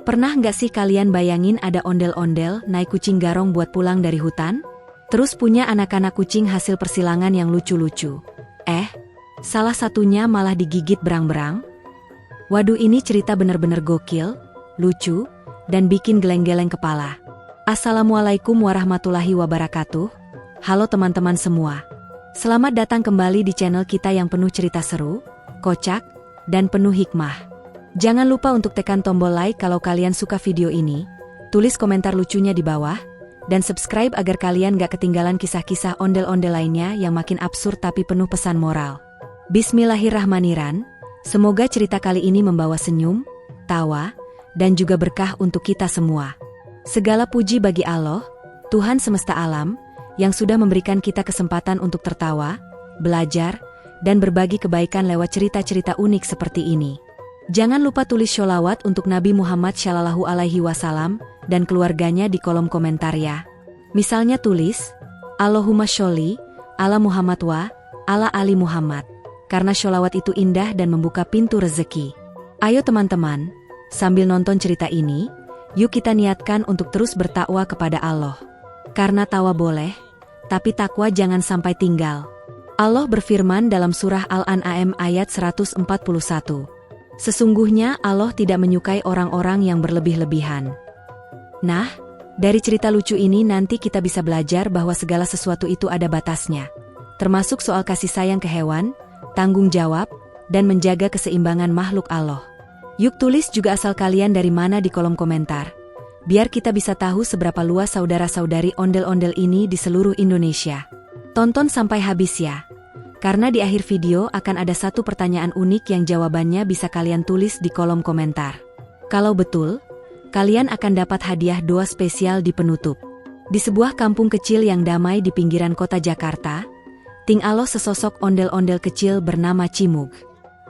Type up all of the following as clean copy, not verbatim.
Pernah nggak sih kalian bayangin ada ondel-ondel naik kucing garong buat pulang dari hutan? Terus punya anak-anak kucing hasil persilangan yang lucu-lucu. Salah satunya malah digigit berang-berang? Waduh, ini cerita bener-bener gokil, lucu, dan bikin geleng-geleng kepala. Assalamualaikum warahmatullahi wabarakatuh. Halo teman-teman semua. Selamat datang kembali di channel kita yang penuh cerita seru, kocak, dan penuh hikmah. Jangan lupa untuk tekan tombol like kalau kalian suka video ini, tulis komentar lucunya di bawah, dan subscribe agar kalian gak ketinggalan kisah-kisah ondel-ondel lainnya yang makin absurd tapi penuh pesan moral. Bismillahirrahmanirrahim, semoga cerita kali ini membawa senyum, tawa, dan juga berkah untuk kita semua. Segala puji bagi Allah, Tuhan semesta alam, yang sudah memberikan kita kesempatan untuk tertawa, belajar, dan berbagi kebaikan lewat cerita-cerita unik seperti ini. Jangan lupa tulis sholawat untuk Nabi Muhammad Shallallahu Alaihi Wasallam dan keluarganya di kolom komentar ya. Misalnya tulis, Allahumma sholli ala Muhammad wa ala ali Muhammad. Karena sholawat itu indah dan membuka pintu rezeki. Ayo teman-teman, sambil nonton cerita ini, yuk kita niatkan untuk terus bertakwa kepada Allah. Karena tawa boleh, tapi takwa jangan sampai tinggal. Allah berfirman dalam surah Al-An'am ayat 141. Sesungguhnya Allah tidak menyukai orang-orang yang berlebih-lebihan. Nah, dari cerita lucu ini nanti kita bisa belajar bahwa segala sesuatu itu ada batasnya. Termasuk soal kasih sayang ke hewan, tanggung jawab, dan menjaga keseimbangan makhluk Allah. Yuk tulis juga asal kalian dari mana di kolom komentar. Biar kita bisa tahu seberapa luas saudara-saudari ondel-ondel ini di seluruh Indonesia. Tonton sampai habis ya. Karena di akhir video akan ada satu pertanyaan unik yang jawabannya bisa kalian tulis di kolom komentar. Kalau betul, kalian akan dapat hadiah doa spesial di penutup. Di sebuah kampung kecil yang damai di pinggiran kota Jakarta, tinggal sesosok ondel-ondel kecil bernama Cimug.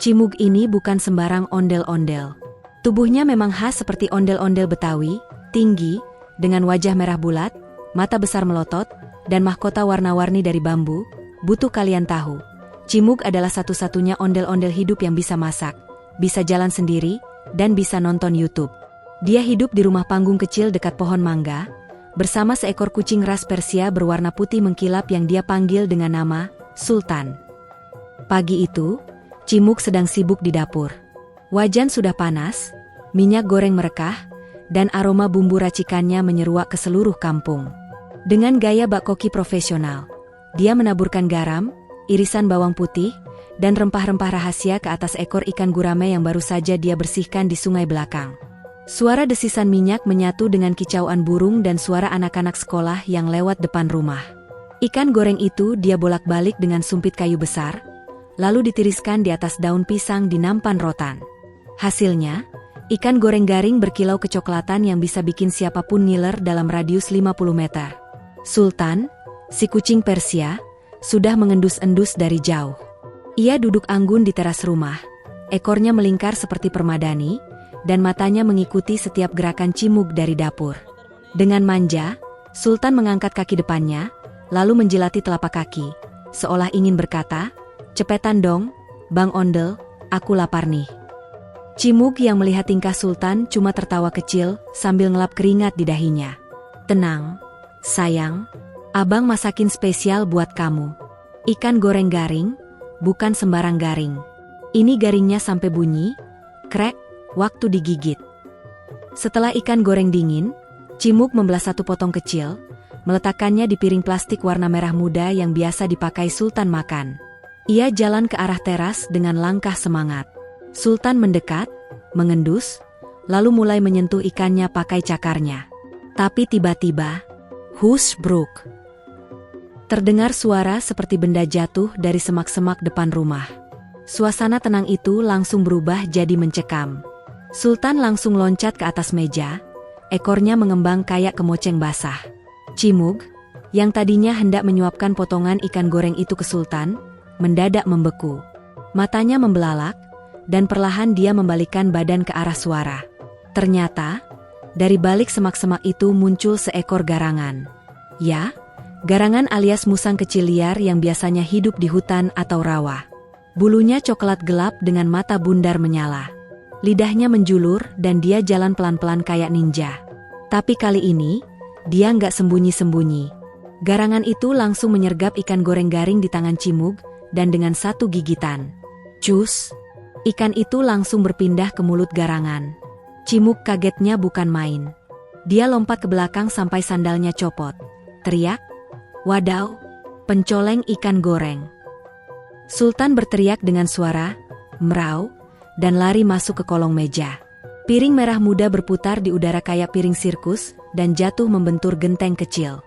Cimug ini bukan sembarang ondel-ondel. Tubuhnya memang khas seperti ondel-ondel Betawi, tinggi, dengan wajah merah bulat, mata besar melotot, dan mahkota warna-warni dari bambu. Butuh kalian tahu, Cimug adalah satu-satunya ondel-ondel hidup yang bisa masak, bisa jalan sendiri, dan bisa nonton YouTube. Dia hidup di rumah panggung kecil dekat pohon mangga, bersama seekor kucing ras Persia berwarna putih mengkilap yang dia panggil dengan nama Sultan. Pagi itu, Cimug sedang sibuk di dapur. Wajan sudah panas, minyak goreng merekah, dan aroma bumbu racikannya menyeruak ke seluruh kampung. Dengan gaya bak koki profesional, dia menaburkan garam, irisan bawang putih, dan rempah-rempah rahasia ke atas ekor ikan gurame yang baru saja dia bersihkan di sungai belakang. Suara desisan minyak menyatu dengan kicauan burung dan suara anak-anak sekolah yang lewat depan rumah. Ikan goreng itu dia bolak-balik dengan sumpit kayu besar, lalu ditiriskan di atas daun pisang di nampan rotan. Hasilnya, ikan goreng garing berkilau kecoklatan yang bisa bikin siapapun ngiler dalam radius 50 meter. Sultan, si kucing Persia, sudah mengendus-endus dari jauh. Ia duduk anggun di teras rumah, ekornya melingkar seperti permadani, dan matanya mengikuti setiap gerakan Cimug dari dapur. Dengan manja, Sultan mengangkat kaki depannya, lalu menjilati telapak kaki, seolah ingin berkata, "Cepetan dong, Bang Ondel, aku lapar nih." Cimug yang melihat tingkah Sultan cuma tertawa kecil sambil ngelap keringat di dahinya. "Tenang, sayang. Abang masakin spesial buat kamu. Ikan goreng garing, bukan sembarang garing. Ini garingnya sampai bunyi, krek, waktu digigit." Setelah ikan goreng dingin, Cimug membelah satu potong kecil, meletakkannya di piring plastik warna merah muda yang biasa dipakai Sultan makan. Ia jalan ke arah teras dengan langkah semangat. Sultan mendekat, mengendus, lalu mulai menyentuh ikannya pakai cakarnya. Tapi tiba-tiba, hush bruk. Terdengar suara seperti benda jatuh dari semak-semak depan rumah. Suasana tenang itu langsung berubah jadi mencekam. Sultan langsung loncat ke atas meja, ekornya mengembang kayak kemoceng basah. Cimug, yang tadinya hendak menyuapkan potongan ikan goreng itu ke Sultan, mendadak membeku. Matanya membelalak, dan perlahan dia membalikkan badan ke arah suara. Ternyata, dari balik semak-semak itu muncul seekor garangan. Ya, garangan alias musang kecil liar yang biasanya hidup di hutan atau rawa. Bulunya coklat gelap dengan mata bundar menyala. Lidahnya menjulur dan dia jalan pelan-pelan kayak ninja. Tapi kali ini, dia nggak sembunyi-sembunyi. Garangan itu langsung menyergap ikan goreng garing di tangan Cimug, dan dengan satu gigitan, cus, ikan itu langsung berpindah ke mulut garangan. Cimug kagetnya bukan main. Dia lompat ke belakang sampai sandalnya copot. Teriak, "Wadaw, pencoleng ikan goreng!" Sultan berteriak dengan suara merau, dan lari masuk ke kolong meja. Piring merah muda berputar di udara kayak piring sirkus, dan jatuh membentur genteng kecil.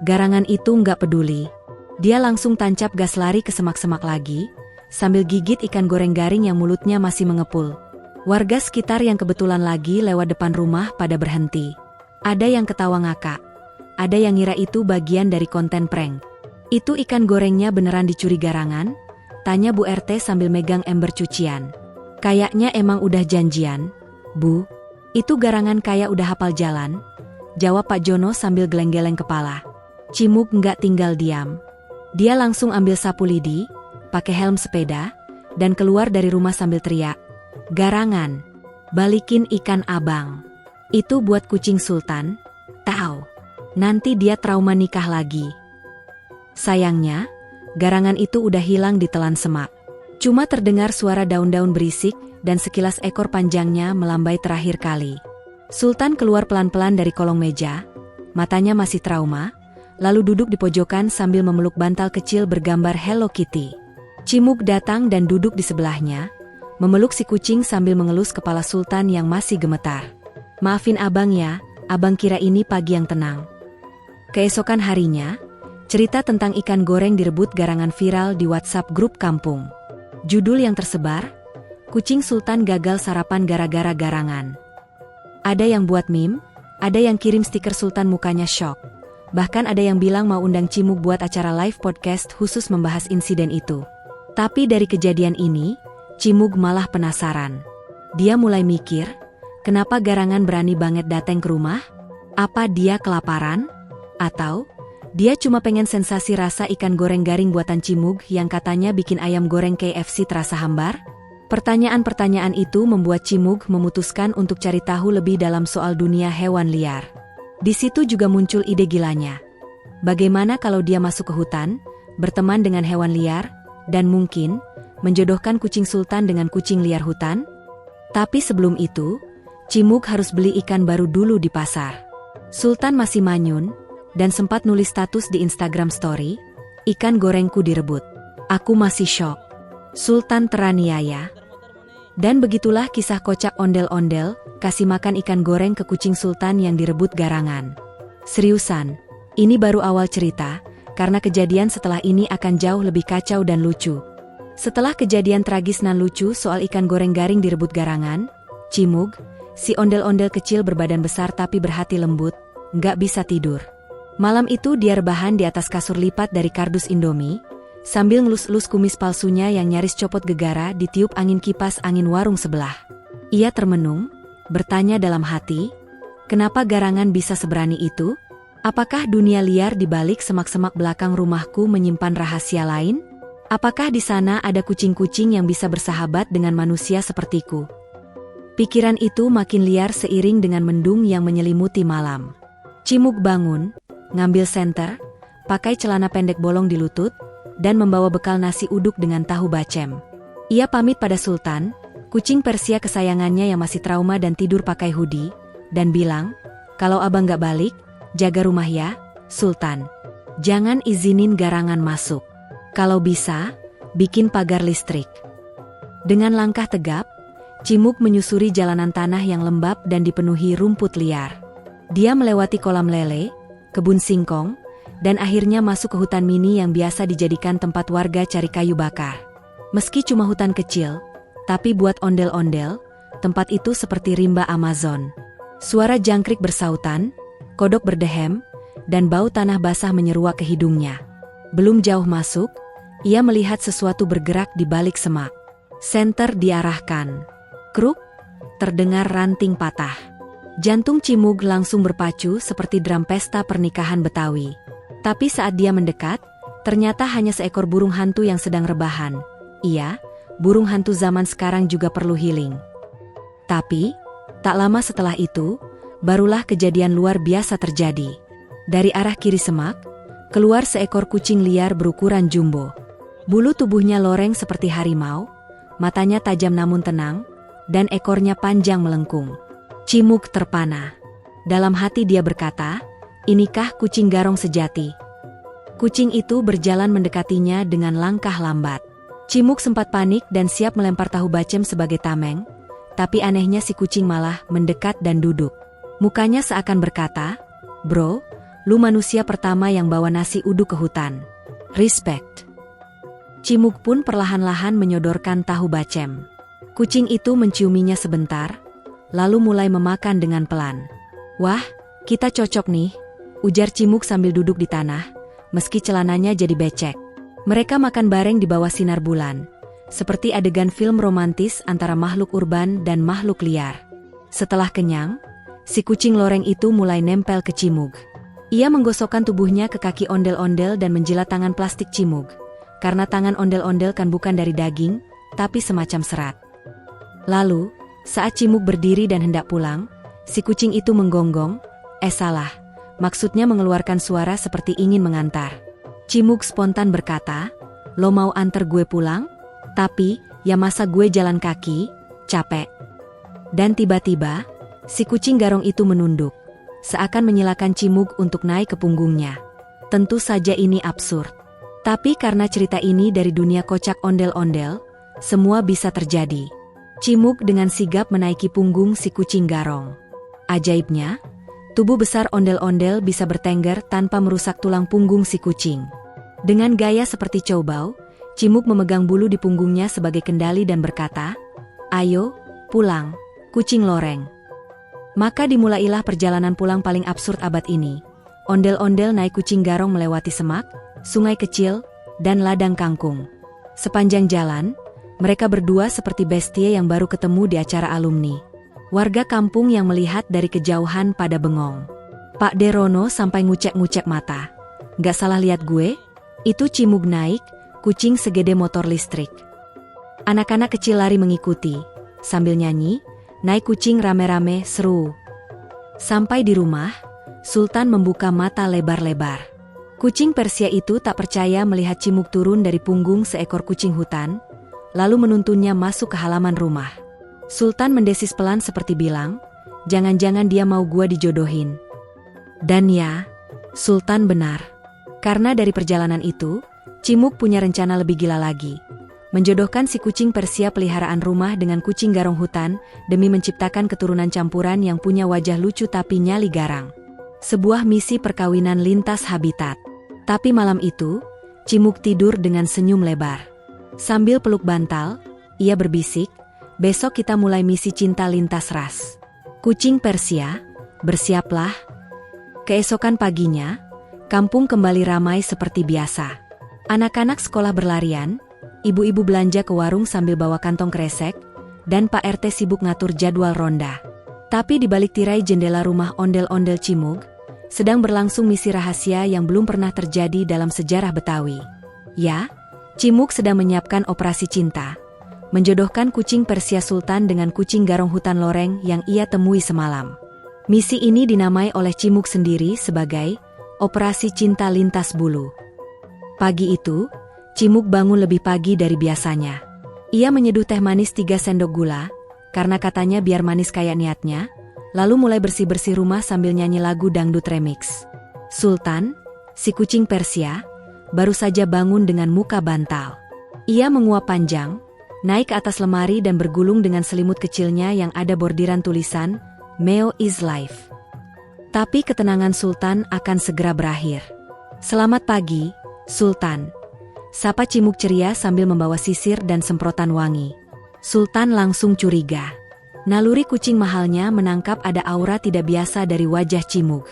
Garangan itu nggak peduli. Dia langsung tancap gas lari ke semak-semak lagi, sambil gigit ikan goreng garing yang mulutnya masih mengepul. Warga sekitar yang kebetulan lagi lewat depan rumah pada berhenti. Ada yang ketawa ngakak. Ada yang ngira itu bagian dari konten prank. "Itu ikan gorengnya beneran dicuri garangan?" tanya Bu RT sambil megang ember cucian. "Kayaknya emang udah janjian, Bu. Itu garangan kayak udah hafal jalan," jawab Pak Jono sambil geleng-geleng kepala. Cimug nggak tinggal diam. Dia langsung ambil sapu lidi, pakai helm sepeda, dan keluar dari rumah sambil teriak, "Garangan, balikin ikan abang. Itu buat kucing Sultan, tahu. Nanti dia trauma nikah lagi." Sayangnya, garangan itu udah hilang ditelan semak. Cuma terdengar suara daun-daun berisik dan sekilas ekor panjangnya melambai terakhir kali. Sultan keluar pelan-pelan dari kolong meja, matanya masih trauma, lalu duduk di pojokan sambil memeluk bantal kecil bergambar Hello Kitty. Cimug datang dan duduk di sebelahnya, memeluk si kucing sambil mengelus kepala Sultan yang masih gemetar. "Maafin abang ya, abang kira ini pagi yang tenang." Keesokan harinya, cerita tentang ikan goreng direbut garangan viral di WhatsApp grup kampung. Judul yang tersebar, "Kucing Sultan gagal sarapan gara-gara garangan." Ada yang buat meme, ada yang kirim stiker Sultan mukanya shock. Bahkan ada yang bilang mau undang Cimug buat acara live podcast khusus membahas insiden itu. Tapi dari kejadian ini, Cimug malah penasaran. Dia mulai mikir, kenapa garangan berani banget datang ke rumah? Apa dia kelaparan? Atau dia cuma pengen sensasi rasa ikan goreng garing buatan Cimug yang katanya bikin ayam goreng KFC terasa hambar? Pertanyaan-pertanyaan itu membuat Cimug memutuskan untuk cari tahu lebih dalam soal dunia hewan liar. Di situ juga muncul ide gilanya. Bagaimana kalau dia masuk ke hutan, berteman dengan hewan liar, dan mungkin menjodohkan kucing Sultan dengan kucing liar hutan? Tapi sebelum itu, Cimug harus beli ikan baru dulu di pasar. Sultan masih manyun, dan sempat nulis status di Instagram Story, "Ikan gorengku direbut. Aku masih shock. Sultan teraniaya." Dan begitulah kisah kocak ondel-ondel, kasih makan ikan goreng ke kucing Sultan yang direbut garangan. Seriusan, ini baru awal cerita, karena kejadian setelah ini akan jauh lebih kacau dan lucu. Setelah kejadian tragis nan lucu soal ikan goreng garing direbut garangan, Cimug, si ondel-ondel kecil berbadan besar tapi berhati lembut, nggak bisa tidur. Malam itu dia rebahan di atas kasur lipat dari kardus Indomie, sambil ngelus-elus kumis palsunya yang nyaris copot gegara ditiup angin kipas angin warung sebelah. Ia termenung, bertanya dalam hati, kenapa garangan bisa seberani itu? Apakah dunia liar di balik semak-semak belakang rumahku menyimpan rahasia lain? Apakah di sana ada kucing-kucing yang bisa bersahabat dengan manusia sepertiku? Pikiran itu makin liar seiring dengan mendung yang menyelimuti malam. Cimug bangun, ngambil senter, pakai celana pendek bolong di lutut, dan membawa bekal nasi uduk dengan tahu bacem. Ia pamit pada Sultan, kucing Persia kesayangannya yang masih trauma dan tidur pakai hoodie, dan bilang, "Kalau abang gak balik, jaga rumah ya, Sultan. Jangan izinin garangan masuk. Kalau bisa, bikin pagar listrik." Dengan langkah tegap, Cimug menyusuri jalanan tanah yang lembab dan dipenuhi rumput liar. Dia melewati kolam lele, kebun singkong, dan akhirnya masuk ke hutan mini yang biasa dijadikan tempat warga cari kayu bakar. Meski cuma hutan kecil, tapi buat ondel-ondel, tempat itu seperti rimba Amazon. Suara jangkrik bersautan, kodok berdehem, dan bau tanah basah menyeruak ke hidungnya. Belum jauh masuk, ia melihat sesuatu bergerak di balik semak. Senter diarahkan. Kruk, terdengar ranting patah. Jantung Cimug langsung berpacu seperti drum pesta pernikahan Betawi. Tapi saat dia mendekat, ternyata hanya seekor burung hantu yang sedang rebahan. Iya, burung hantu zaman sekarang juga perlu healing. Tapi, tak lama setelah itu, barulah kejadian luar biasa terjadi. Dari arah kiri semak, keluar seekor kucing liar berukuran jumbo. Bulu tubuhnya loreng seperti harimau, matanya tajam namun tenang, dan ekornya panjang melengkung. Cimug terpana. Dalam hati dia berkata, "Inikah kucing garong sejati?" Kucing itu berjalan mendekatinya dengan langkah lambat. Cimug sempat panik dan siap melempar tahu bacem sebagai tameng, tapi anehnya si kucing malah mendekat dan duduk. Mukanya seakan berkata, "Bro, lu manusia pertama yang bawa nasi uduk ke hutan. Respect." Cimug pun perlahan-lahan menyodorkan tahu bacem. Kucing itu menciuminya sebentar, lalu mulai memakan dengan pelan. "Wah, kita cocok nih," ujar Cimug sambil duduk di tanah, meski celananya jadi becek. Mereka makan bareng di bawah sinar bulan, seperti adegan film romantis antara makhluk urban dan makhluk liar. Setelah kenyang, si kucing loreng itu mulai nempel ke Cimug. Ia menggosokkan tubuhnya ke kaki ondel-ondel dan menjilat tangan plastik Cimug, karena tangan ondel-ondel kan bukan dari daging, tapi semacam serat. Lalu, saat Cimug berdiri dan hendak pulang, si kucing itu menggonggong, salah, maksudnya mengeluarkan suara seperti ingin mengantar. Cimug spontan berkata, "Lo mau antar gue pulang? Tapi, ya masa gue jalan kaki, capek." Dan tiba-tiba, si kucing garong itu menunduk, seakan menyilakan Cimug untuk naik ke punggungnya. Tentu saja ini absurd. Tapi karena cerita ini dari dunia kocak ondel-ondel, semua bisa terjadi. Cimug dengan sigap menaiki punggung si kucing garong. Ajaibnya, tubuh besar ondel-ondel bisa bertengger tanpa merusak tulang punggung si kucing. Dengan gaya seperti coubao, Cimug memegang bulu di punggungnya sebagai kendali dan berkata, "Ayo, pulang, kucing loreng." Maka dimulailah perjalanan pulang paling absurd abad ini. Ondel-ondel naik kucing garong melewati semak, sungai kecil, dan ladang kangkung. Sepanjang jalan, mereka berdua seperti bestie yang baru ketemu di acara alumni. Warga kampung yang melihat dari kejauhan pada bengong. Pak Derono sampai ngucek-ngucek mata. "Gak salah lihat gue? Itu Cimug naik, kucing segede motor listrik." Anak-anak kecil lari mengikuti. Sambil nyanyi, "Naik kucing rame-rame, seru." Sampai di rumah, Sultan membuka mata lebar-lebar. Kucing Persia itu tak percaya melihat Cimug turun dari punggung seekor kucing hutan, lalu menuntunnya masuk ke halaman rumah. Sultan mendesis pelan seperti bilang, "Jangan-jangan dia mau gua dijodohin." Dan ya, Sultan benar. Karena dari perjalanan itu, Cimug punya rencana lebih gila lagi. Menjodohkan si kucing Persia peliharaan rumah dengan kucing garong hutan demi menciptakan keturunan campuran yang punya wajah lucu tapi nyali garang. Sebuah misi perkawinan lintas habitat. Tapi malam itu, Cimug tidur dengan senyum lebar. Sambil peluk bantal, ia berbisik, "Besok kita mulai misi cinta lintas ras. Kucing Persia, bersiaplah." Keesokan paginya, kampung kembali ramai seperti biasa. Anak-anak sekolah berlarian, ibu-ibu belanja ke warung sambil bawa kantong kresek, dan Pak RT sibuk ngatur jadwal ronda. Tapi di balik tirai jendela rumah ondel-ondel Cimug, sedang berlangsung misi rahasia yang belum pernah terjadi dalam sejarah Betawi. Ya, Cimug sedang menyiapkan operasi cinta. Menjodohkan kucing Persia Sultan dengan kucing garong hutan loreng yang ia temui semalam. Misi ini dinamai oleh Cimug sendiri sebagai Operasi Cinta Lintas Bulu. Pagi itu, Cimug bangun lebih pagi dari biasanya. Ia menyeduh teh manis 3 sendok gula, karena katanya biar manis kayak niatnya, lalu mulai bersih-bersih rumah sambil nyanyi lagu dangdut remix. Sultan, si kucing Persia, baru saja bangun dengan muka bantal. Ia menguap panjang, naik ke atas lemari dan bergulung dengan selimut kecilnya yang ada bordiran tulisan, "Meo is life." Tapi ketenangan Sultan akan segera berakhir. "Selamat pagi, Sultan," sapa Cimug ceria sambil membawa sisir dan semprotan wangi. Sultan langsung curiga. Naluri kucing mahalnya menangkap ada aura tidak biasa dari wajah Cimug.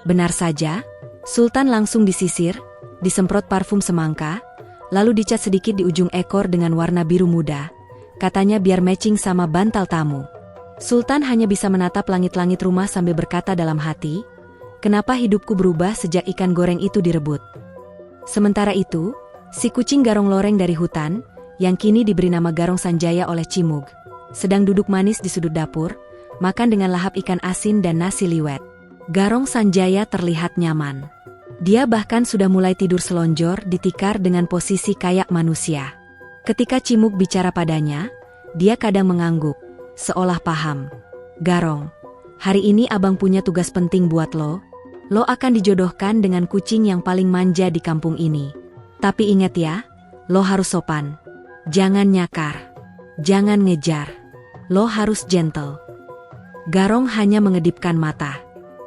Benar saja, Sultan langsung disisir, disemprot parfum semangka, lalu dicat sedikit di ujung ekor dengan warna biru muda, katanya biar matching sama bantal tamu. Sultan hanya bisa menatap langit-langit rumah sambil berkata dalam hati, "Kenapa hidupku berubah sejak ikan goreng itu direbut?" Sementara itu, si kucing garong loreng dari hutan, yang kini diberi nama Garong Sanjaya oleh Cimug, sedang duduk manis di sudut dapur, makan dengan lahap ikan asin dan nasi liwet. Garong Sanjaya terlihat nyaman. Dia bahkan sudah mulai tidur selonjor di tikar dengan posisi kayak manusia. Ketika Cimuk bicara padanya, dia kadang mengangguk, seolah paham. "Garong, hari ini abang punya tugas penting buat lo. Lo akan dijodohkan dengan kucing yang paling manja di kampung ini. Tapi ingat ya, lo harus sopan. Jangan nyakar. Jangan ngejar. Lo harus gentle." Garong hanya mengedipkan mata.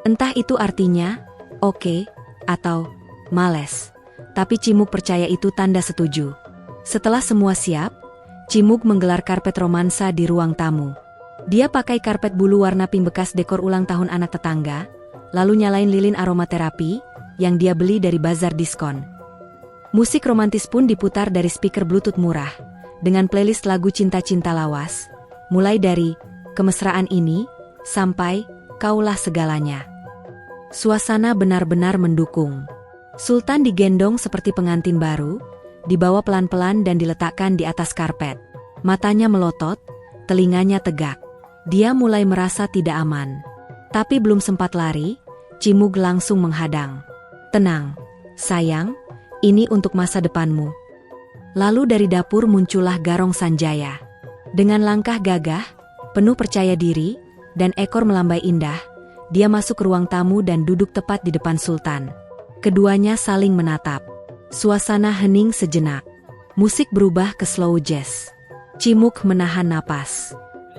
Entah itu artinya, oke, atau males. Tapi Cimuk percaya itu tanda setuju. Setelah semua siap, Cimuk menggelar karpet romansa di ruang tamu. Dia pakai karpet bulu warna pink bekas dekor ulang tahun anak tetangga, lalu nyalain lilin aromaterapi yang dia beli dari bazar diskon. Musik romantis pun diputar dari speaker Bluetooth murah, dengan playlist lagu cinta-cinta lawas, mulai dari "Kemesraan Ini" sampai "Kaulah Segalanya". Suasana benar-benar mendukung. Sultan digendong seperti pengantin baru, dibawa pelan-pelan dan diletakkan di atas karpet. Matanya melotot, telinganya tegak. Dia mulai merasa tidak aman. Tapi belum sempat lari, Cimug langsung menghadang. "Tenang, sayang, ini untuk masa depanmu." Lalu dari dapur muncullah Garong Sanjaya. Dengan langkah gagah, penuh percaya diri, dan ekor melambai indah, dia masuk ke ruang tamu dan duduk tepat di depan Sultan. Keduanya saling menatap. Suasana hening sejenak. Musik berubah ke slow jazz. Cimuk menahan napas.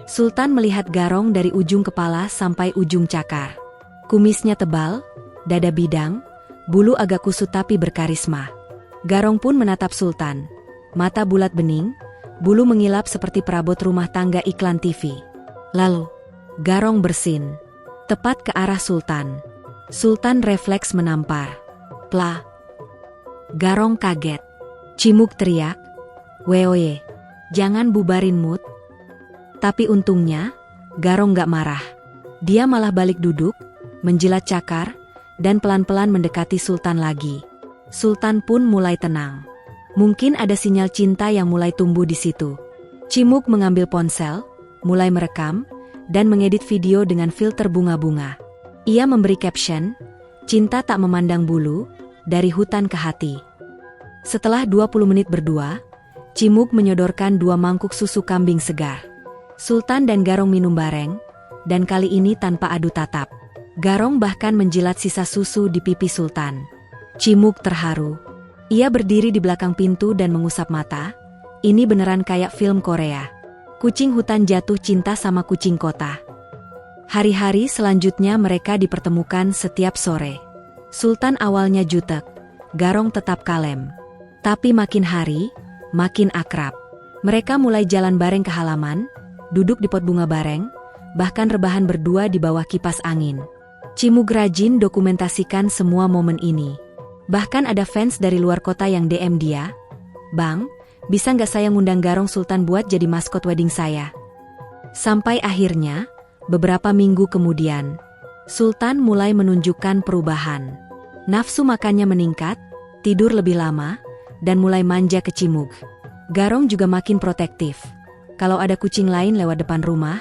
Sultan melihat Garong dari ujung kepala sampai ujung cakar. Kumisnya tebal, dada bidang, bulu agak kusut tapi berkarisma. Garong pun menatap Sultan. Mata bulat bening, bulu mengilap seperti perabot rumah tangga iklan TV. Lalu, Garong bersin. Tepat ke arah Sultan. Sultan refleks menampar. Pla. Garong kaget. Cimuk teriak, "Weoye, jangan bubarin mood." Tapi untungnya, Garong gak marah. Dia malah balik duduk, menjilat cakar, dan pelan-pelan mendekati Sultan lagi. Sultan pun mulai tenang. Mungkin ada sinyal cinta yang mulai tumbuh di situ. Cimuk mengambil ponsel, mulai merekam, dan mengedit video dengan filter bunga-bunga. Ia memberi caption, "Cinta tak memandang bulu, dari hutan ke hati." Setelah 20 menit berdua, Cimuk menyodorkan 2 mangkuk susu kambing segar. Sultan dan Garong minum bareng, dan kali ini tanpa adu tatap. Garong bahkan menjilat sisa susu di pipi Sultan. Cimuk terharu. Ia berdiri di belakang pintu dan mengusap mata. Ini beneran kayak film Korea. Kucing hutan jatuh cinta sama kucing kota. Hari-hari selanjutnya mereka dipertemukan setiap sore. Sultan awalnya jutek, Garong tetap kalem. Tapi makin hari, makin akrab. Mereka mulai jalan bareng ke halaman, duduk di pot bunga bareng, bahkan rebahan berdua di bawah kipas angin. Cimug rajin dokumentasikan semua momen ini. Bahkan ada fans dari luar kota yang DM dia, "Bang, bisa nggak saya ngundang Garong Sultan buat jadi maskot wedding saya?" Sampai akhirnya, beberapa minggu kemudian, Sultan mulai menunjukkan perubahan. Nafsu makannya meningkat, tidur lebih lama, dan mulai manja ke Cimug. Garong juga makin protektif. Kalau ada kucing lain lewat depan rumah,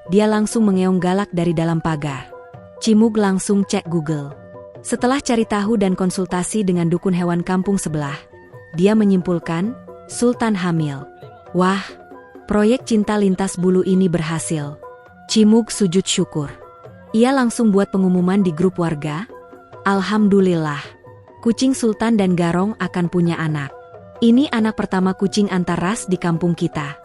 dia langsung mengeong galak dari dalam pagar. Cimug langsung cek Google. Setelah cari tahu dan konsultasi dengan dukun hewan kampung sebelah, dia menyimpulkan, Sultan hamil. Wah, proyek cinta lintas bulu ini berhasil. Cimug sujud syukur. Ia langsung buat pengumuman di grup warga. Alhamdulillah, kucing Sultan dan Garong akan punya anak. Ini anak pertama kucing antar ras di kampung kita.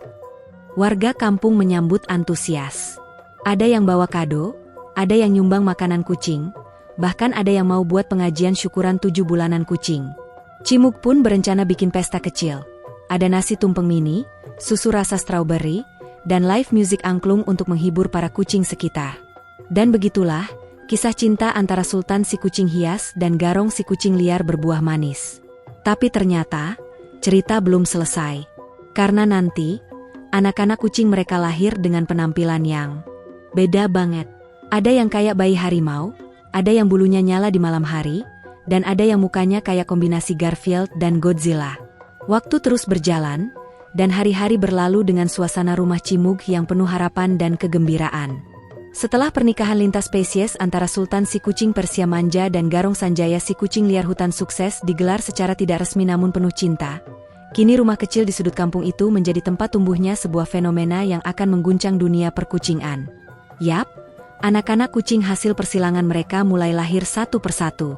Warga kampung menyambut antusias. Ada yang bawa kado, ada yang nyumbang makanan kucing, bahkan ada yang mau buat pengajian syukuran 7 bulanan kucing. Cimug pun berencana bikin pesta kecil. Ada nasi tumpeng mini, susu rasa strawberry, dan live music angklung untuk menghibur para kucing sekitar. Dan begitulah, kisah cinta antara Sultan si kucing hias dan Garong si kucing liar berbuah manis. Tapi ternyata, cerita belum selesai. Karena nanti, anak-anak kucing mereka lahir dengan penampilan yang beda banget. Ada yang kayak bayi harimau, ada yang bulunya nyala di malam hari, dan ada yang mukanya kayak kombinasi Garfield dan Godzilla. Waktu terus berjalan, dan hari-hari berlalu dengan suasana rumah Cimug yang penuh harapan dan kegembiraan. Setelah pernikahan lintas spesies antara Sultan si kucing Persia manja dan Garong Sanjaya si kucing liar hutan sukses digelar secara tidak resmi namun penuh cinta, kini rumah kecil di sudut kampung itu menjadi tempat tumbuhnya sebuah fenomena yang akan mengguncang dunia perkucingan. Yap, anak-anak kucing hasil persilangan mereka mulai lahir satu persatu.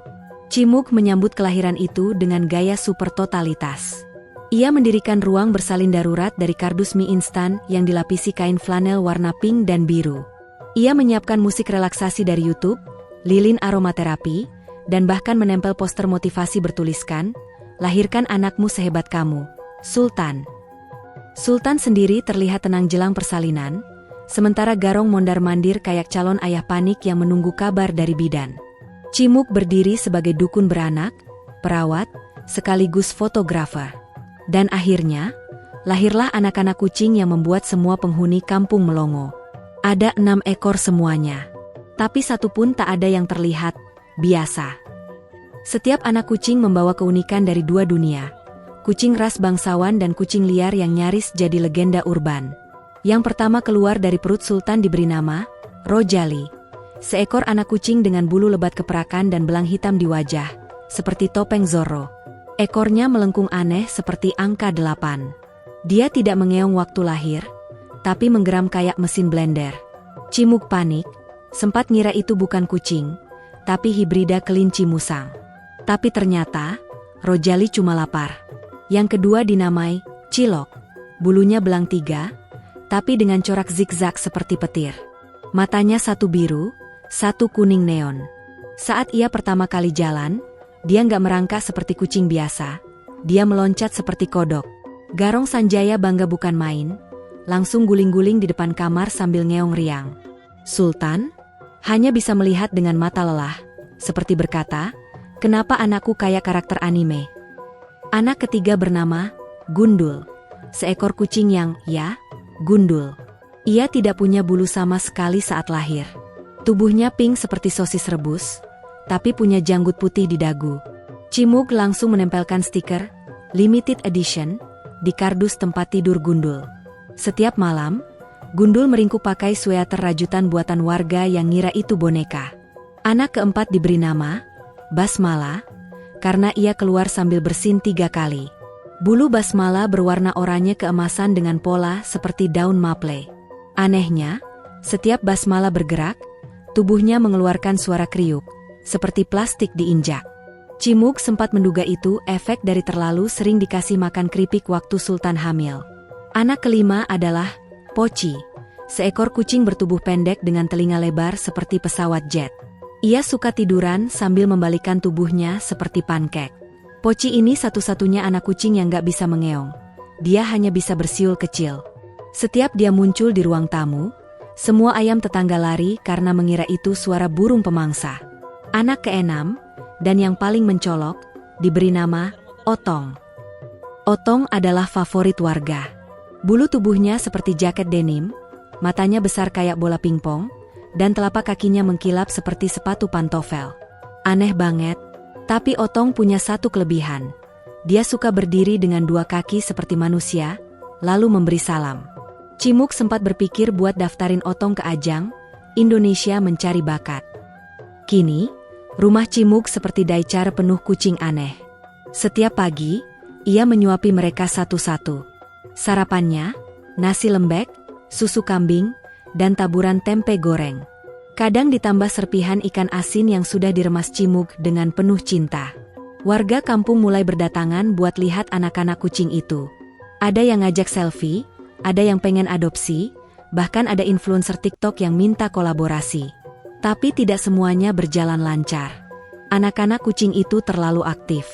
Cimug menyambut kelahiran itu dengan gaya super totalitas. Ia mendirikan ruang bersalin darurat dari kardus mie instan yang dilapisi kain flanel warna pink dan biru. Ia menyiapkan musik relaksasi dari YouTube, lilin aromaterapi, dan bahkan menempel poster motivasi bertuliskan, "Lahirkan anakmu sehebat kamu, Sultan." Sultan sendiri terlihat tenang jelang persalinan, sementara Garong mondar-mandir kayak calon ayah panik yang menunggu kabar dari bidan. Cimug berdiri sebagai dukun beranak, perawat, sekaligus fotografer. Dan akhirnya, lahirlah anak-anak kucing yang membuat semua penghuni kampung melongo. Ada 6 ekor semuanya. Tapi satu pun tak ada yang terlihat biasa. Setiap anak kucing membawa keunikan dari 2 dunia. Kucing ras bangsawan dan kucing liar yang nyaris jadi legenda urban. Yang pertama keluar dari perut Sultan diberi nama Rojali. Seekor anak kucing dengan bulu lebat keperakan dan belang hitam di wajah, seperti topeng Zorro. Ekornya melengkung aneh seperti angka 8. Dia tidak mengeong waktu lahir, tapi menggeram kayak mesin blender. Cimug panik, sempat ngira itu bukan kucing, tapi hibrida kelinci musang. Tapi ternyata, Rojali cuma lapar. Yang kedua dinamai Cilok. Bulunya belang 3, tapi dengan corak zigzag seperti petir. Matanya satu biru, satu kuning neon. Saat ia pertama kali jalan, dia nggak merangkak seperti kucing biasa. Dia meloncat seperti kodok. Garong Sanjaya bangga bukan main, langsung guling-guling di depan kamar sambil ngeong riang. Sultan hanya bisa melihat dengan mata lelah, seperti berkata, "Kenapa anakku kayak karakter anime?" Anak ketiga bernama Gundul, seekor kucing yang, gundul. Ia tidak punya bulu sama sekali saat lahir. Tubuhnya pink seperti sosis rebus, tapi punya janggut putih di dagu. Cimug langsung menempelkan stiker Limited Edition di kardus tempat tidur Gundul. Setiap malam, Gundul meringkuk pakai sweater rajutan buatan warga yang ngira itu boneka. Anak keempat diberi nama Basmala, karena ia keluar sambil bersin 3 kali. Bulu Basmala berwarna oranye keemasan dengan pola seperti daun maple. Anehnya, setiap Basmala bergerak, tubuhnya mengeluarkan suara kriuk, seperti plastik diinjak. Cimug sempat menduga itu efek dari terlalu sering dikasih makan keripik waktu Sultan hamil. Anak kelima adalah Poci, seekor kucing bertubuh pendek dengan telinga lebar seperti pesawat jet. Ia suka tiduran sambil membalikkan tubuhnya seperti pankek. Poci ini satu-satunya anak kucing yang gak bisa mengeong. Dia hanya bisa bersiul kecil. Setiap dia muncul di ruang tamu, semua ayam tetangga lari karena mengira itu suara burung pemangsa. Anak keenam, dan yang paling mencolok, diberi nama Otong. Otong adalah favorit warga. Bulu tubuhnya seperti jaket denim, matanya besar kayak bola pingpong, dan telapak kakinya mengkilap seperti sepatu pantofel. Aneh banget, tapi Otong punya satu kelebihan. Dia suka berdiri dengan 2 kaki seperti manusia, lalu memberi salam. Cimug sempat berpikir buat daftarin Otong ke ajang Indonesia Mencari Bakat. Kini, rumah Cimug seperti daicar penuh kucing aneh. Setiap pagi, ia menyuapi mereka satu-satu. Sarapannya, nasi lembek, susu kambing, dan taburan tempe goreng. Kadang ditambah serpihan ikan asin yang sudah diremas Cimug dengan penuh cinta. Warga kampung mulai berdatangan buat lihat anak-anak kucing itu. Ada yang ngajak selfie, ada yang pengen adopsi, bahkan ada influencer TikTok yang minta kolaborasi. Tapi tidak semuanya berjalan lancar. Anak-anak kucing itu terlalu aktif.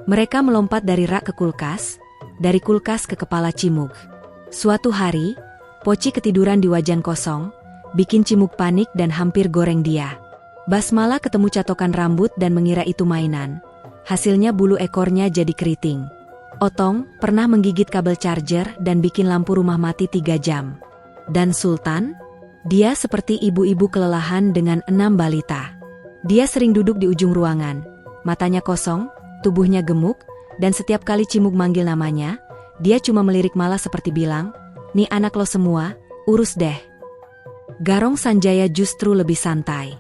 Mereka melompat dari rak ke kulkas, dari kulkas ke kepala Cimug. Suatu hari, Poci ketiduran di wajan kosong, bikin Cimug panik dan hampir goreng dia. Basmala ketemu catokan rambut dan mengira itu mainan. Hasilnya bulu ekornya jadi keriting. Otong pernah menggigit kabel charger dan bikin lampu rumah mati 3 jam. Dan Sultan? Dia seperti ibu-ibu kelelahan dengan 6 balita. Dia sering duduk di ujung ruangan, matanya kosong, tubuhnya gemuk, dan setiap kali Cimug manggil namanya, Dia cuma melirik malah seperti bilang, "Nih anak lo semua, urus deh." Garong Sanjaya justru lebih santai.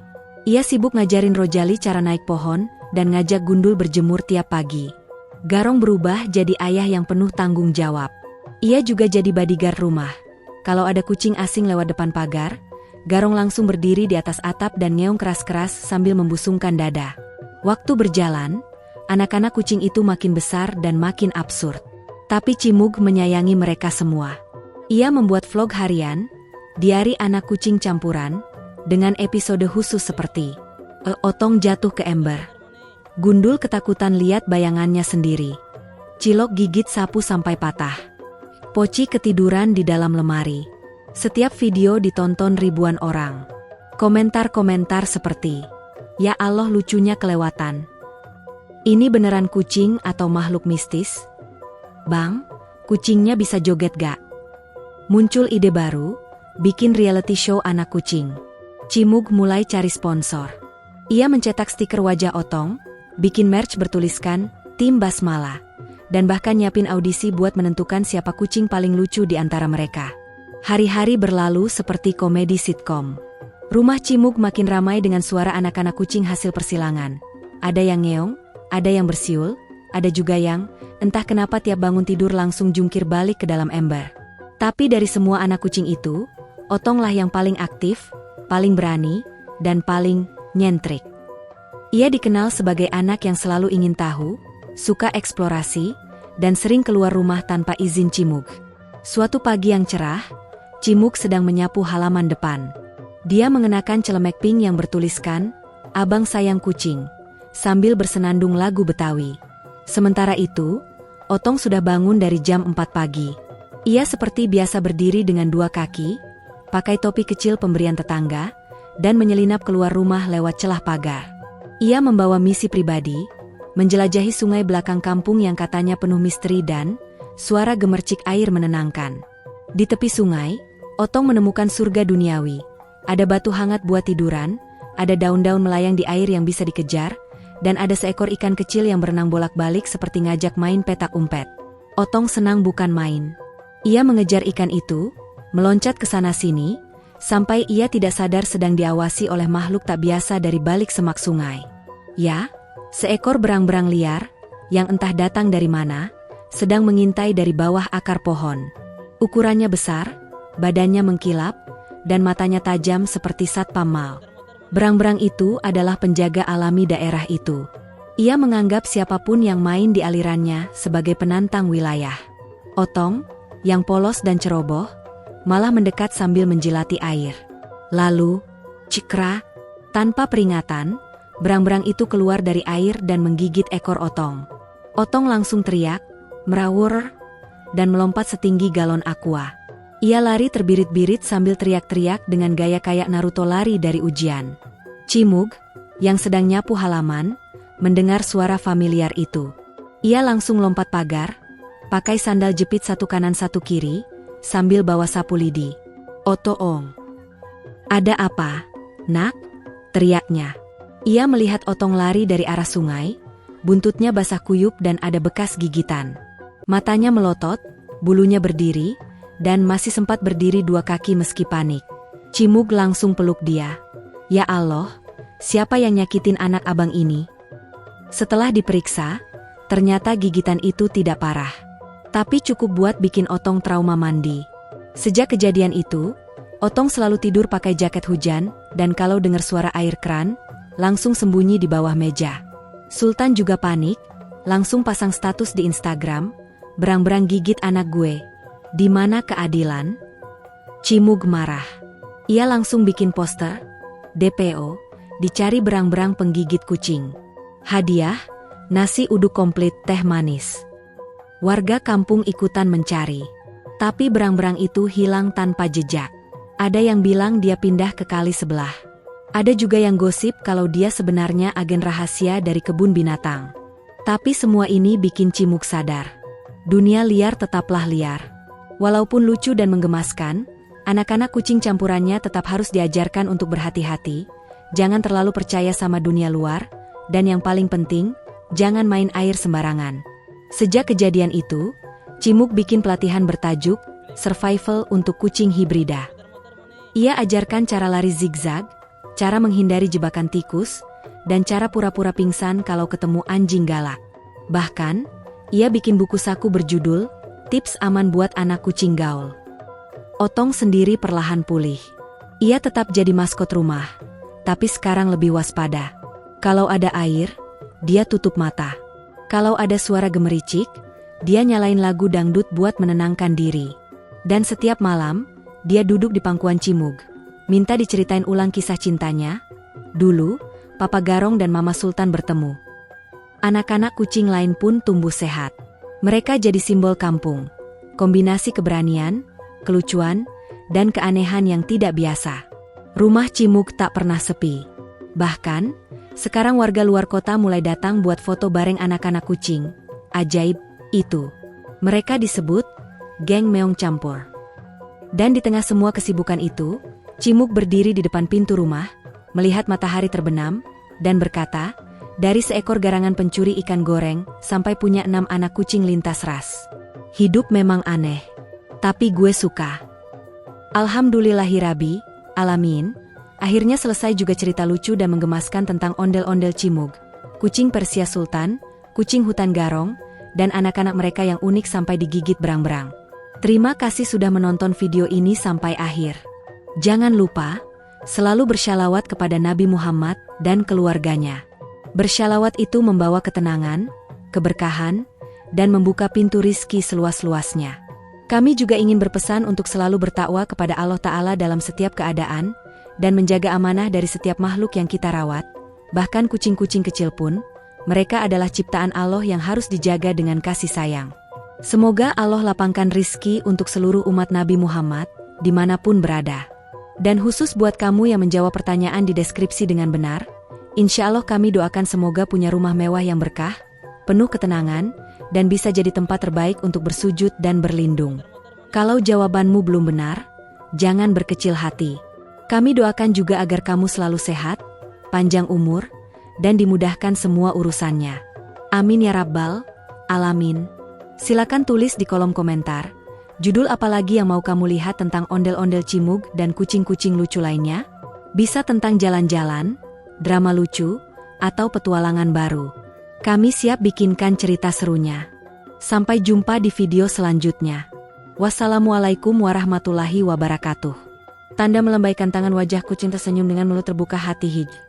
Ia sibuk ngajarin Rojali cara naik pohon dan ngajak Gundul berjemur tiap pagi. Garong berubah jadi ayah yang penuh tanggung jawab. Ia juga jadi bodyguard rumah. Kalau ada kucing asing lewat depan pagar, Garong langsung berdiri di atas atap dan ngeong keras-keras sambil membusungkan dada. Waktu berjalan, anak-anak kucing itu makin besar dan makin absurd. Tapi Cimug menyayangi mereka semua. Ia membuat vlog harian, diari anak kucing campuran, dengan episode khusus seperti Otong jatuh ke ember. Gundul ketakutan lihat bayangannya sendiri. Cilok gigit sapu sampai patah. Poci ketiduran di dalam lemari. Setiap video ditonton ribuan orang. Komentar-komentar seperti, "Ya Allah lucunya kelewatan. Ini beneran kucing atau makhluk mistis? Bang, kucingnya bisa joget gak?" Muncul ide baru, bikin reality show anak kucing. Cimug mulai cari sponsor. Ia mencetak stiker wajah Otong, bikin merch bertuliskan, "Tim Basmala," dan bahkan nyiapin audisi buat menentukan siapa kucing paling lucu di antara mereka. Hari-hari berlalu seperti komedi sitkom. Rumah Cimug makin ramai dengan suara anak-anak kucing hasil persilangan. Ada yang ngeong, ada yang bersiul, ada juga yang, entah kenapa tiap bangun tidur langsung jungkir balik ke dalam ember. Tapi dari semua anak kucing itu, Otonglah yang paling aktif, paling berani, dan paling nyentrik. Ia dikenal sebagai anak yang selalu ingin tahu, suka eksplorasi, dan sering keluar rumah tanpa izin Cimug. Suatu pagi yang cerah, Cimug sedang menyapu halaman depan. Dia mengenakan celemek pink yang bertuliskan, "Abang sayang kucing," sambil bersenandung lagu Betawi. Sementara itu, Otong sudah bangun dari jam 4 pagi. Ia seperti biasa berdiri dengan dua kaki, pakai topi kecil pemberian tetangga, dan menyelinap keluar rumah lewat celah pagar. Ia membawa misi pribadi, menjelajahi sungai belakang kampung yang katanya penuh misteri dan suara gemercik air menenangkan. Di tepi sungai, Otong menemukan surga duniawi. Ada batu hangat buat tiduran, ada daun-daun melayang di air yang bisa dikejar, dan ada seekor ikan kecil yang berenang bolak-balik seperti ngajak main petak umpet. Otong senang bukan main. Ia mengejar ikan itu, meloncat ke sana-sini, sampai ia tidak sadar sedang diawasi oleh makhluk tak biasa dari balik semak sungai. Ya, seekor berang-berang liar, yang entah datang dari mana, sedang mengintai dari bawah akar pohon. Ukurannya besar, badannya mengkilap, dan matanya tajam seperti satpam mal. Berang-berang itu adalah penjaga alami daerah itu. Ia menganggap siapapun yang main di alirannya sebagai penantang wilayah. Otong, yang polos dan ceroboh, malah mendekat sambil menjilati air. Lalu, cikra, tanpa peringatan, berang-berang itu keluar dari air dan menggigit ekor Otong. Otong langsung teriak, merawur, dan melompat setinggi galon aqua. Ia lari terbirit-birit sambil teriak-teriak dengan gaya kayak Naruto lari dari ujian. Cimug, yang sedang nyapu halaman, mendengar suara familiar itu. Ia langsung lompat pagar, pakai sandal jepit satu kanan satu kiri, sambil bawa sapu lidi. "Otong, ada apa, nak?" teriaknya. Ia melihat Otong lari dari arah sungai, buntutnya basah kuyup dan ada bekas gigitan. Matanya melotot, bulunya berdiri, dan masih sempat berdiri dua kaki meski panik. Cimug langsung peluk dia. "Ya Allah, siapa yang nyakitin anak abang ini?" Setelah diperiksa, ternyata gigitan itu tidak parah. Tapi cukup buat bikin Otong trauma mandi. Sejak kejadian itu, Otong selalu tidur pakai jaket hujan, dan kalau dengar suara air keran, langsung sembunyi di bawah meja. Sultan juga panik, langsung pasang status di Instagram, "Berang-berang gigit anak gue. Di mana keadilan?" Cimug marah. Ia langsung bikin poster, DPO, dicari berang-berang penggigit kucing. Hadiah, nasi uduk komplit teh manis. Warga kampung ikutan mencari. Tapi berang-berang itu hilang tanpa jejak. Ada yang bilang dia pindah ke kali sebelah. Ada juga yang gosip kalau dia sebenarnya agen rahasia dari kebun binatang. Tapi semua ini bikin Cimug sadar. Dunia liar tetaplah liar. Walaupun lucu dan menggemaskan, anak-anak kucing campurannya tetap harus diajarkan untuk berhati-hati, jangan terlalu percaya sama dunia luar, dan yang paling penting, jangan main air sembarangan. Sejak kejadian itu, Cimug bikin pelatihan bertajuk Survival untuk Kucing Hibrida. Ia ajarkan cara lari zigzag, cara menghindari jebakan tikus, dan cara pura-pura pingsan kalau ketemu anjing galak. Bahkan, ia bikin buku saku berjudul Tips Aman Buat Anak Kucing Gaul. Otong sendiri perlahan pulih. Ia tetap jadi maskot rumah, tapi sekarang lebih waspada. Kalau ada air, dia tutup mata. Kalau ada suara gemericik, dia nyalain lagu dangdut buat menenangkan diri. Dan setiap malam, dia duduk di pangkuan Cimug, minta diceritain ulang kisah cintanya. Dulu, Papa Garong dan Mama Sultan bertemu. Anak-anak kucing lain pun tumbuh sehat. Mereka jadi simbol kampung. Kombinasi keberanian, kelucuan, dan keanehan yang tidak biasa. Rumah Cimug tak pernah sepi. Bahkan, sekarang warga luar kota mulai datang buat foto bareng anak-anak kucing. Ajaib, itu. Mereka disebut geng meong campur. Dan di tengah semua kesibukan itu, Cimug berdiri di depan pintu rumah, melihat matahari terbenam, dan berkata, dari seekor garangan pencuri ikan goreng, sampai punya 6 anak kucing lintas ras. Hidup memang aneh. Tapi gue suka. Alhamdulillahirabbi, alamin. Akhirnya selesai juga cerita lucu dan menggemaskan tentang ondel-ondel Cimug, kucing Persia Sultan, kucing hutan Garong, dan anak-anak mereka yang unik sampai digigit berang-berang. Terima kasih sudah menonton video ini sampai akhir. Jangan lupa, selalu bersyalawat kepada Nabi Muhammad dan keluarganya. Bersyalawat itu membawa ketenangan, keberkahan, dan membuka pintu rizki seluas-luasnya. Kami juga ingin berpesan untuk selalu bertakwa kepada Allah Ta'ala dalam setiap keadaan, dan menjaga amanah dari setiap makhluk yang kita rawat, bahkan kucing-kucing kecil pun, mereka adalah ciptaan Allah yang harus dijaga dengan kasih sayang. Semoga Allah lapangkan rizki untuk seluruh umat Nabi Muhammad, dimanapun berada. Dan khusus buat kamu yang menjawab pertanyaan di deskripsi dengan benar, insya Allah kami doakan semoga punya rumah mewah yang berkah, penuh ketenangan, dan bisa jadi tempat terbaik untuk bersujud dan berlindung. Kalau jawabanmu belum benar, jangan berkecil hati. Kami doakan juga agar kamu selalu sehat, panjang umur, dan dimudahkan semua urusannya. Amin ya Rabbal Alamin. Silakan tulis di kolom komentar, judul apa lagi yang mau kamu lihat tentang ondel-ondel Cimug dan kucing-kucing lucu lainnya? Bisa tentang jalan-jalan, drama lucu, atau petualangan baru. Kami siap bikinkan cerita serunya. Sampai jumpa di video selanjutnya. Wassalamualaikum warahmatullahi wabarakatuh. Tanda melambaikan tangan wajah kucing tersenyum dengan mulut terbuka hati hij.